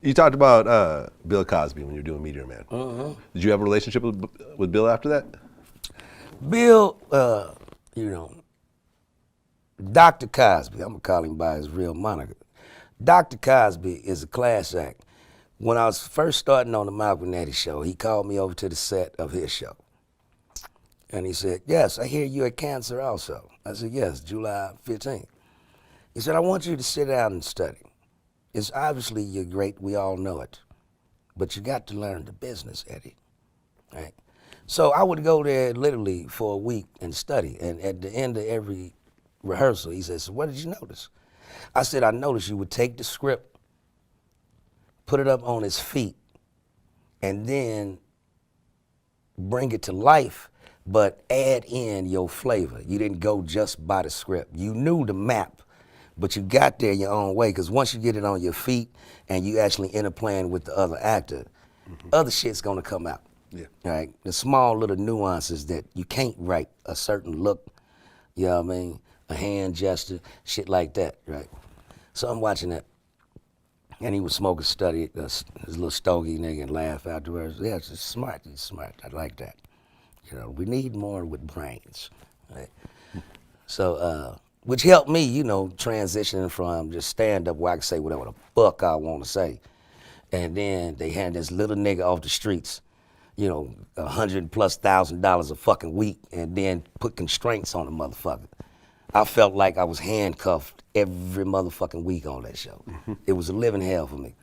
You talked about Bill Cosby when you were doing Meteor Man. Did you have a relationship with Bill after that? Bill, you know, Dr. Cosby, I'm gonna call him by his real moniker. Dr. Cosby is a class act. When I was first starting on the Malcolm Nettie show, he called me over to the set of his show. And he said, yes, I hear you had cancer also. I said, yes, July 15th. He said, I want you to sit down and study. It's obviously you're great, we all know it. But you got to learn the business, Eddie, right? So I would go there literally for a week and study. And at the end of every rehearsal, he says, so what did you notice? I said, I noticed you would take the script, put it up on his feet, and then bring it to life, but add in your flavor. You didn't go just by the script. You knew the map, but you got there your own way, because once you get it on your feet and you actually interplaying with the other actor, other shit's gonna come out. Yeah. Right? The small little nuances that you can't write, a certain look, you know what I mean? A hand gesture, shit like that, right? So I'm watching that, and he was smoking study, his little stogie nigga, and laugh afterwards. Yeah, it's just smart, he's smart, I like that. You know, we need more with brains, right? So, which helped me, you know, transitioning from just stand-up where I could say whatever the fuck I want to say. And then they had this little nigga off the streets, you know, $100,000+ a fucking week, and then put constraints on the motherfucker. I felt like I was handcuffed every motherfucking week on that show. It was a living hell for me.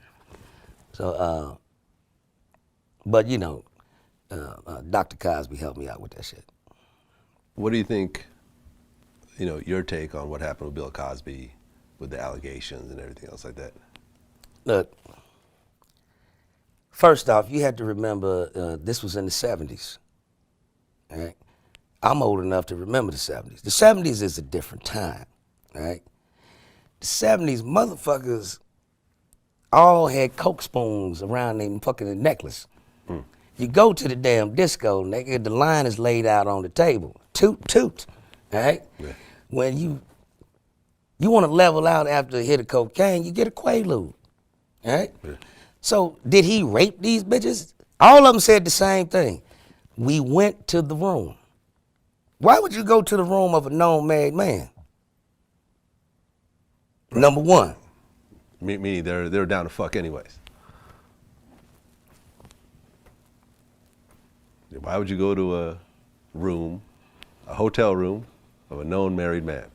So, but you know, Dr. Cosby helped me out with that shit. What do you think, you know, your take on what happened with Bill Cosby, with the allegations and everything else like that? Look, first off, you had to remember this was in the 70s, all right? I'm old enough to remember the 70s. The 70s is a different time, all right? The 70s, motherfuckers all had Coke spoons around their fucking necklace. You go to the damn disco, nigga, the line is laid out on the table. Toot, toot, all right? Yeah. When you want to level out after a hit of cocaine, you get a Quaalude, all right? Yeah. So did he rape these bitches? All of them said the same thing. We went to the room. Why would you go to the room of a known married man? Right. Number one. Meaning they're down to fuck anyways. Why would you go to a room, a hotel room, of a known married man?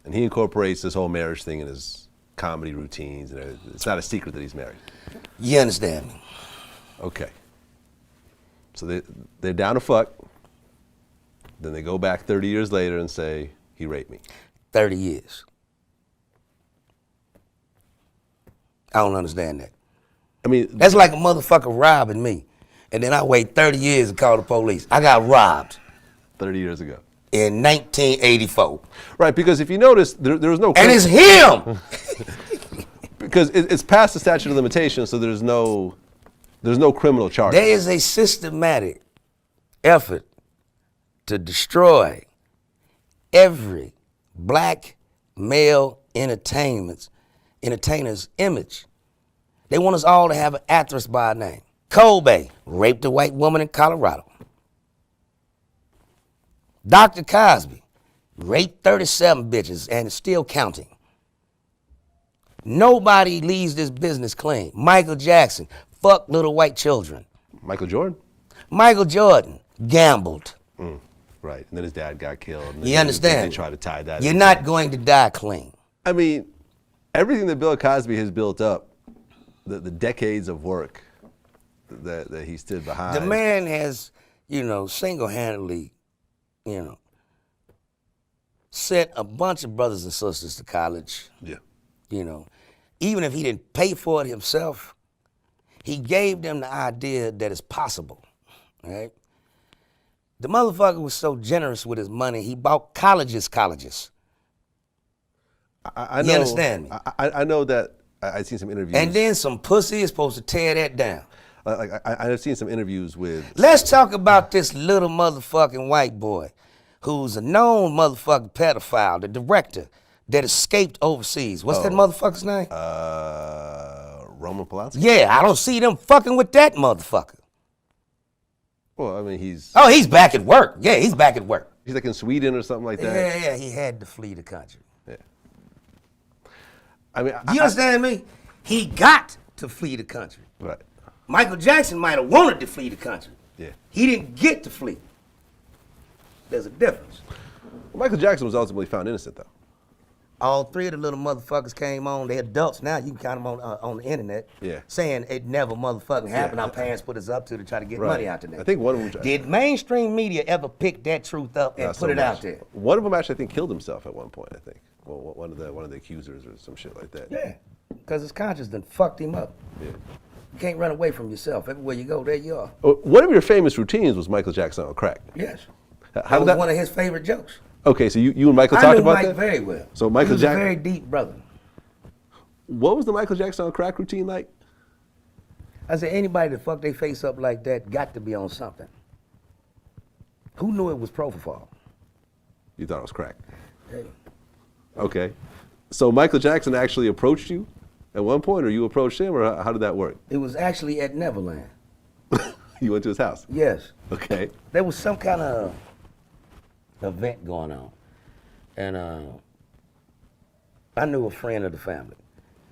And he incorporates this whole marriage thing in his comedy routines, and it's not a secret that he's married. You understand me? Okay. So they're down to fuck. Then they go back 30 years later and say, he raped me. 30 years. I don't understand that. I mean, that's like a motherfucker robbing me, and then I wait 30 years to call the police. I got robbed. 30 years ago. In 1984. Right, because if you notice, there was no... And it's him! Because it's past the statute of limitations, so there's no criminal charge. There is a systematic effort to destroy every black male entertainer's image. They want us all to have an actress by a name. Kobe raped a white woman in Colorado. Dr. Cosby raped 37 bitches and is still counting. Nobody leaves this business clean. Michael Jackson fucked little white children. Michael Jordan? Michael Jordan gambled. Right, and then his dad got killed. And you understand? They try to tie that. You're not going to die clean. I mean, everything that Bill Cosby has built up, the decades of work that he stood behind. The man has, you know, single-handedly, you know, sent a bunch of brothers and sisters to college. Yeah. You know, even if he didn't pay for it himself, he gave them the idea that it's possible, right? The motherfucker was so generous with his money, he bought colleges. I know, you understand me? I know that. I've seen some interviews. And then some pussy is supposed to tear that down. I've seen some interviews with... Let's talk about this little motherfucking white boy who's a known motherfucking pedophile, the director that escaped overseas. What's that motherfucker's name? Roman Polanski? Yeah, I don't see them fucking with that motherfucker. Well, I mean, he's Oh, he's back at work. Yeah, he's back at work. like in Sweden or something like that. Yeah, he had to flee the country. Yeah. I mean, You understand me? He got to flee the country. Right. Michael Jackson might have wanted to flee the country. Yeah. He didn't get to flee. There's a difference. Well, Michael Jackson was ultimately found innocent, though. All three of the little motherfuckers came on. They're adults now. You can count them on the internet. Yeah. Saying it never motherfucking happened. Yeah. Our parents put us up to try to get Right. money out the nigga. I think one of them. Did mainstream media ever pick that truth up and Not put so it much. out there? One of them actually, I think, killed himself at one point. I think. Well, one of the accusers or some shit like that. Yeah. Because his conscience done fucked him up. Yeah. You can't run away from yourself. Everywhere you go, there you are. One of your famous routines was Michael Jackson on crack. Yes. How did that was one of his favorite jokes. Okay, so you and Michael I talked knew about Mike that? very well. So Michael he was Jackson. a very deep brother. What was the Michael Jackson on crack routine like? I said, anybody that fuck their face up like that got to be on something. Who knew it was propofol? You thought it was crack. Hey. Okay. So Michael Jackson actually approached you at one point, or you approached him, or how did that work? It was actually at Neverland. You went to his house? Yes. Okay. There was some kind of event going on. And I knew a friend of the family.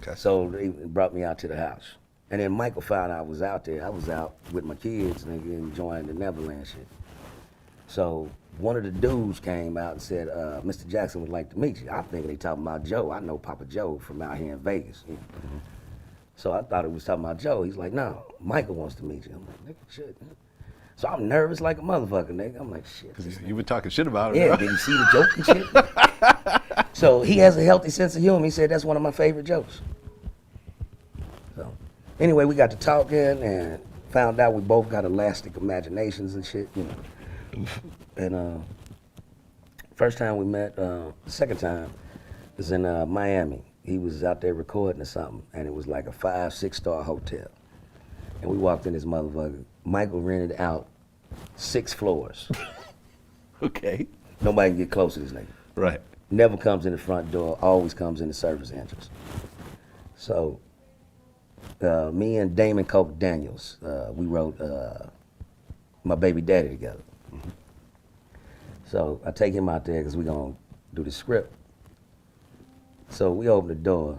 Okay. So they brought me out to the house. And then Michael found out I was out there. I was out with my kids and enjoying the Neverland shit. So one of the dudes came out and said, Mr. Jackson would like to meet you. I think they talking about Joe. I know Papa Joe from out here in Vegas. You know? Mm-hmm. So I thought it was talking about Joe. He's like, no, Michael wants to meet you. I'm like, nigga, shit. Man. So I'm nervous like a motherfucker, nigga. I'm like, shit. You've been talking shit about it. Yeah, huh? did you see the joke and shit? So he has a healthy sense of humor. He said that's one of my favorite jokes. So anyway, we got to talking and found out we both got elastic imaginations and shit, you know. And first time we met, second time was in Miami. He was out there recording or something, and it was like a 5-6 star hotel. And we walked in this motherfucker. Michael rented out 6 floors. Okay. Nobody can get close to this nigga. Right. Never comes in the front door, always comes in the service entrance. So, me and Damon Coke Daniels, we wrote My Baby Daddy together. Mm-hmm. So I take him out there because we're gonna do the script. So we open the door,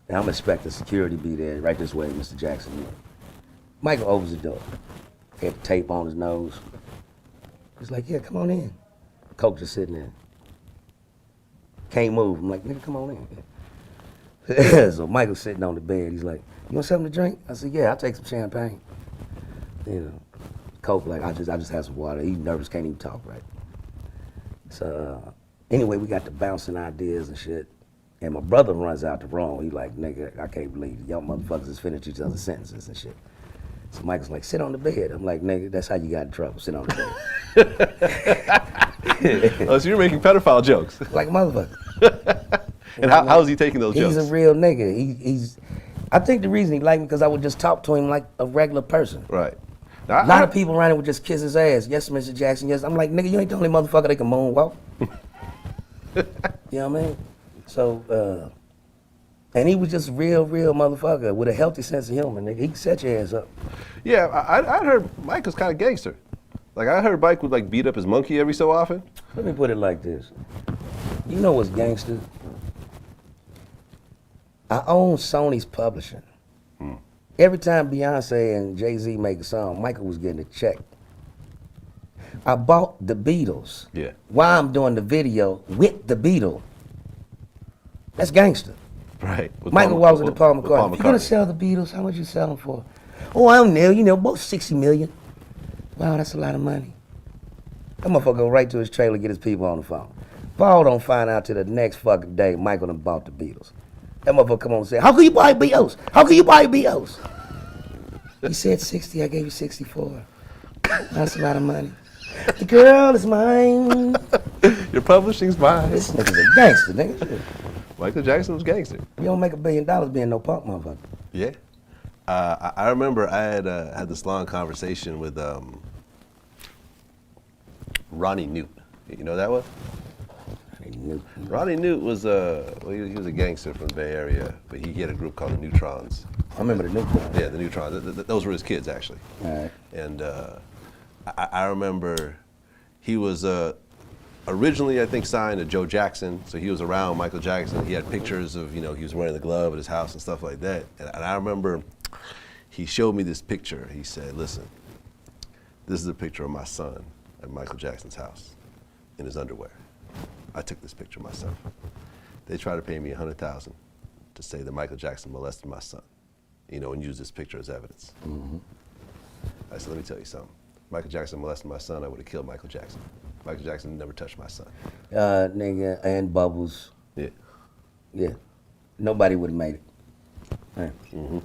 and I'm expecting security to be there, right this way, Mr. Jackson. You know. Michael opens the door, had the tape on his nose. He's like, yeah, come on in. Coke just sitting there. Can't move. I'm like, nigga, come on in. So Michael's sitting on the bed. He's like, you want something to drink? I said, yeah, I'll take some champagne. You know, Coke, like, I just have some water. He's nervous, can't even talk right. So anyway, we got to bouncing ideas and shit. And my brother runs out the room. He like, nigga, I can't believe it. Y'all motherfuckers just finished each other's sentences and shit. So Michael's like, sit on the bed. I'm like, nigga, that's how you got in trouble. Sit on the bed. Oh, so you're making pedophile jokes. Like a motherfucker. And how is he taking those jokes? He's a real nigga. He's. I think the reason he liked me because I would just talk to him like a regular person. Right. Now, A lot of people around here would just kiss his ass. Yes, Mr. Jackson, yes. I'm like, nigga, you ain't the only motherfucker that can moonwalk. You know what I mean? So, and he was just real motherfucker with a healthy sense of humor, nigga. He can set your ass up. Yeah, I heard Mike was kind of gangster. Like, I heard Mike would, like, beat up his monkey every so often. Let me put it like this. You know what's gangster? I own Sony's publishing. Every time Beyonce and Jay-Z make a song, Michael was getting a check. I bought the Beatles. Yeah. While I'm doing the video with the Beatles. That's gangster. Right. With Michael walks into Paul McCartney. If you're gonna McCartney. sell the Beatles, how much you sell them for? Oh, I don't know, about 60 million. Wow, that's a lot of money. That motherfucker go right to his trailer, get his people on the phone. Paul don't find out till the next fucking day Michael done bought the Beatles. That motherfucker come on and say, how can you buy Beatles? How can you buy Beatles? He said 60, I gave you 64. That's a lot of money. The girl is mine. Your publishing's mine. This nigga's a gangster, nigga. Michael Jackson was gangster. You don't make $1 billion being no punk motherfucker. Yeah. I remember I had this long conversation with Ronnie Newt. You know that one? Newt. Ronnie Newt was he was a gangster from the Bay Area, but he had a group called the Neutrons. I remember the Neutrons. Yeah, the Neutrons. Those were his kids, actually. All right. And I remember he was originally, I think, signed to Joe Jackson, so he was around Michael Jackson. He had pictures of, he was wearing the glove at his house and stuff like that. And I remember he showed me this picture. He said, listen, this is a picture of my son at Michael Jackson's house in his underwear. I took this picture myself. They tried to pay me $100,000 to say that Michael Jackson molested my son, and use this picture as evidence. Mm-hmm. I said, let me tell you something. Michael Jackson molested my son, I would have killed Michael Jackson. Michael Jackson never touched my son. Nigga, and Bubbles. Yeah. Yeah. Nobody would have made it. Right. Mm-hmm.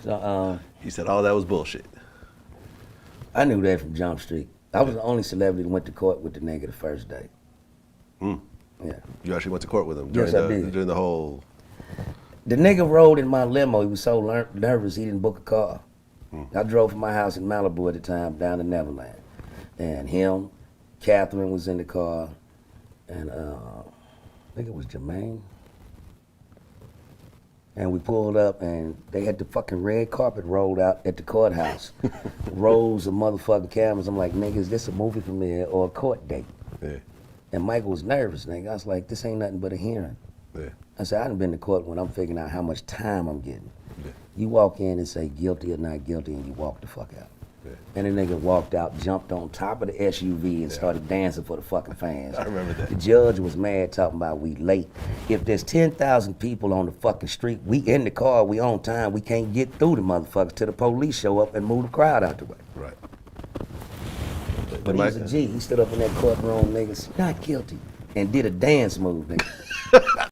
So, He said all that was bullshit. I knew that from Jump Street. I was the only celebrity that went to court with the nigga the first day. Mm. Yeah. You actually went to court with him Yes, I did. during the whole... The nigga rode in my limo. He was so nervous he didn't book a car. I drove from my house in Malibu at the time down to Neverland. And him, Catherine was in the car, and I think it was Jermaine. And we pulled up, and they had the fucking red carpet rolled out at the courthouse. Rows of motherfucking cameras. I'm like, nigga, is this a movie premiere or a court date? Yeah. And Michael was nervous, nigga. I was like, this ain't nothing but a hearing. Yeah. I said, I done been to court when I'm figuring out how much time I'm getting. Yeah. You walk in and say guilty or not guilty, and you walk the fuck out. Yeah. And the nigga walked out, jumped on top of the SUV, and started dancing for the fucking fans. I remember that. The judge was mad, talking about we late. If there's 10,000 people on the fucking street, we in the car, we on time, we can't get through the motherfuckers till the police show up and move the crowd out the way. Right. But he's a G. He stood up in that courtroom, niggas, not guilty, and did a dance move, nigga.